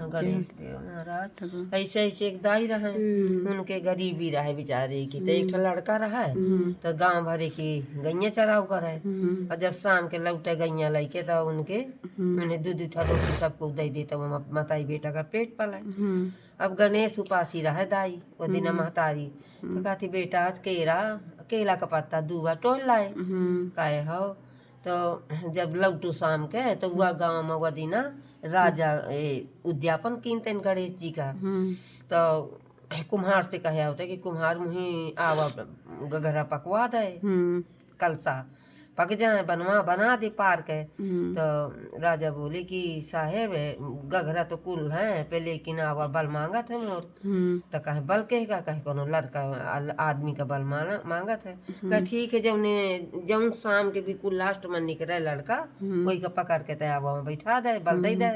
गणेश देव महाराज। ऐसे ऐसे एक दाई रहे, उनके गरीबी रहे बेचारे की। तो एक लड़का रहा तो गांव भरे की गैया चराव करे, और जब शाम के लौटे गैया लेके तो उन्हें दूध उठा रोटी सबको दे देता, वो माताई बेटा का पेट पला। अब गणेश उपासी रहे दाई वो दिन महतारी, तो कहती बेटा आज केला का पत्ता दूबा टोल लाए काहे हो। तो जब लौटू शाम के तो वह गाँव में वह दिना राजा उद्यापन कीनते गणेश जी का। तो कुम्हार से कहे होते कि कुम्हार मुही आवा गघरा पकवा दे, कलसा पक जाए बनवा बना दे पार के। तो राजा बोले कि साहेब गघरा तो कुल है पे, लेकिन आवा बल मांगा थे मोर। तो कहे बल कहेगा, कहे कोनो लड़का आदमी का बल मांगा थे। कहे ठीक है, जब शाम के भी कुल लास्ट में निकले लड़का वही का पकड़ के तयावा में बैठा दे, बल दे दे।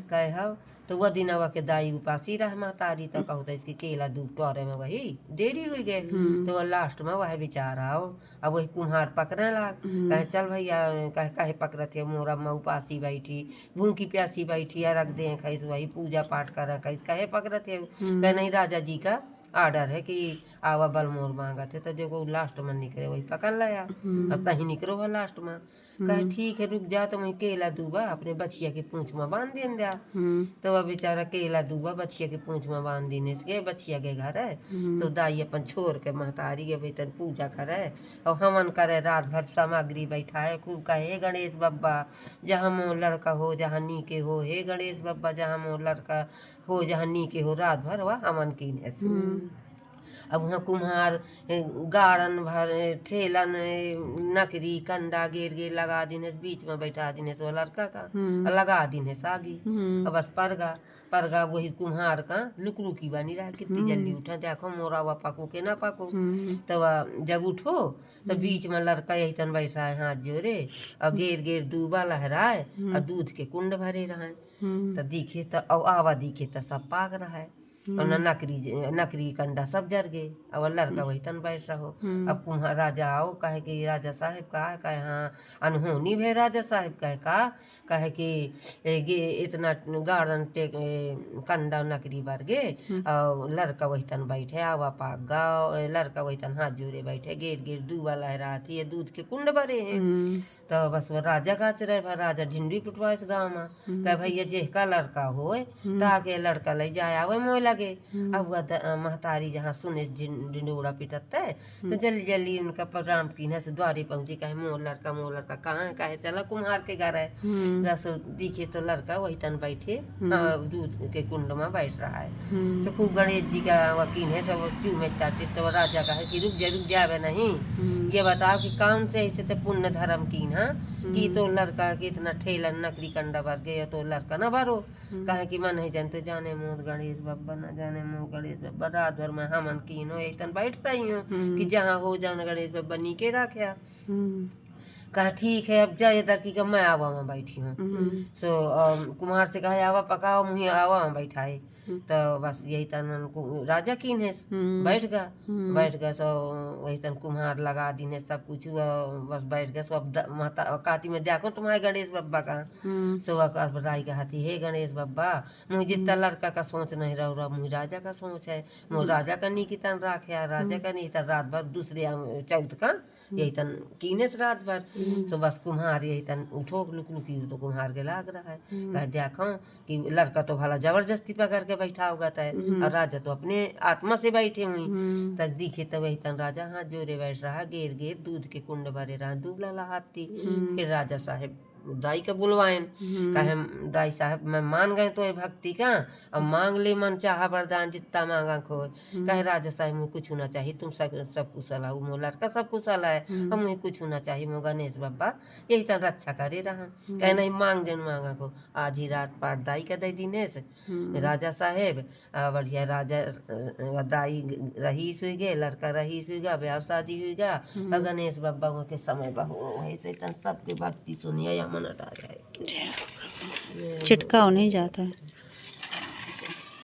कहे हो तो वह दिन के दाई उपासी रह महतारी, तो कहते इसकी केला दूध टोरे में वही देरी हुई गए। तो वह लास्ट में वह बेचारा हो, अब वही कुम्हार पकड़ने लग। कहे चल भैया, कहे पकड़ते मोरा में उपासी बैठी भूखी प्यासी बैठी रख दे, खैस वही पूजा पाठ कर खैस कहे पकड़ते। कहे नहीं राजा जी का आर्डर है कि आवा बल मोर मांगा थे। तो जो लास्ट में निकले वही पकड़ लाया, अब तही निकलो वह लास्ट में। कहे ठीक है रुक जा, तो मैं केला दूबा अपने बछिया के पूंछ में बांध देन दिया। तो वह बेचारा केला दूबा बछिया के पूंछ में बांध देने से बछिया के घर है। तो दाई अपन छोड़ के महतारी के वेतन पूजा करे और हमन करे, रात भर सामग्री बैठाए खूब कहे हे गणेश बब्बा जहाँ मोर लड़का हो जहाँ नीके हो, हे गणेश बब्बा जहाँ मोर लड़का हो जहाँ नीके हो, रात भर वह हमन कीने सु। अब वहाँ कुम्हार गाड़न भर ठेलन नकरी कंडा गेर गेर लगा दिने, बीच में बैठा दिने सो लड़का का लगा दिने सागी। अब बस परगा वही कुम्हार का लुकलुकी बनी रहा, कितनी जल्दी उठा देखो मोरा वा पको के ना पको। तो वह जब उठो तो बीच में लड़का यही तन बैठा है हाथ जोड़े और गेर गेर दूबा लहराए और दूध के कुंड भरे रहे। तो दिखे तो आवा दिखे तो सब पाक रहा है, और नकरी कंडा सब जर गए। अब लड़का वही तन बैठ रहो। अब कुम्हार राजा आओ कहे कि राजा साहेब का कहे हाँ अनहोनी भे राजा साहेब कहे कि इतना गार्डन कंडा नकरी बर गे, और लड़का वही तन बैठे आवा पाक गाओ, लड़का वही तन हाथ जोड़े बैठे गेर गेर दूबा लहराती है, दूध के कुंड भरे हैं। तो बस वो राजा का रहे, राजा ढिंडी पिटवा इस गाँव में। कहे भैया जेका लड़का हो ताके लड़का ले जाए आवे मोह लगे। अब वह महतारी जहाँ सुने ढिंडोरा पिटते तो जल्दी जल्दी उनका प्रणाम कीने से द्वारे पहुंची। कहे मोर लड़का कहाँ है, कहे चला कुम्हार के घर है। बस दिखे तो लड़का वही तन बैठे दूध के कुंड में बैठ रहा है। तो खूब गणेश जी का वकील है सब चू में चाटे। तो राजा कहे कि रुक जावे नहीं, ये बताओ कि कौन से ऐसे तो पुण्य धर्म की ना कि तो लड़का के इतना ठेलन नकली कंडा भर गया तो लड़का न भरो। कहे कि मैं नहीं जानते जाने मोर गणेश बब्बा न जाने मोर गणेश बब्बा, रात भर में हमन की नो एक तन बैठ रही हूँ कि जहाँ हो जाना गणेश बब्बा नीके रखे। कहा ठीक है अब जा इधर की मैं आवा में बैठी हूँ। सो कुम्हार से कहा आवा पकाओ मुझे आवा में बैठाए। तो बस यही तन राजा की ने बैठ गया सो वही तन कुम्हार लगा दीने सब कुछ बस बैठ गया। सो अब माता काती में देखो तुम्हारे गणेश बब्बा का। सो अब राई का हाथी हे गणेश बब्बा मुझे जितना लड़का का सोच नहीं रहा मुझे राजा का सोच है, मुझे राजा का नी की तन राखे राजा का नहीं तन रात भर दूसरे चौथ का यही तन कीने से रात भर। सो बस कुम्हार यही तन उठो लुकी तो कुम्हार के लाग रहा है। कह देखो कि लड़का तो भला जबरदस्ती पकड़ के बैठा होगा था और राजा तो अपने आत्मा से बैठे हुई। तक दिखे तो वही तन राजा हाथ जोड़े बैठ रहा, गेर गेर दूध के कुंड भरे रहा, दूबला लहाती। फिर राजा साहेब दाई का बुलवाएन कहे दाई साहब मैं मान गए तो ये भक्ति का अब मांग ले मन चाह वरदान जितना मांगा खोए। कहे राजा साहब मुझे कुछ होना चाहिए, तुम सब कुशल हो, मो लड़का सब कुशल है, अब मुझे कुछ होना चाहिए, मो गणेश बब्बा यही तरह रक्षा करे रहा। कहे नहीं मांग जन मांगा को आज ही रात पाट दाई का दे दिनेश राजा साहेब बढ़िया राजा दाई रही सुई गए, लड़का रही सुई गा, ब्याह शादी हुई गा और गणेश बब्बा के समय बहु वैसे सबके भक्ति सुनिए मन हटा जाए। चिटका नहीं जाता है।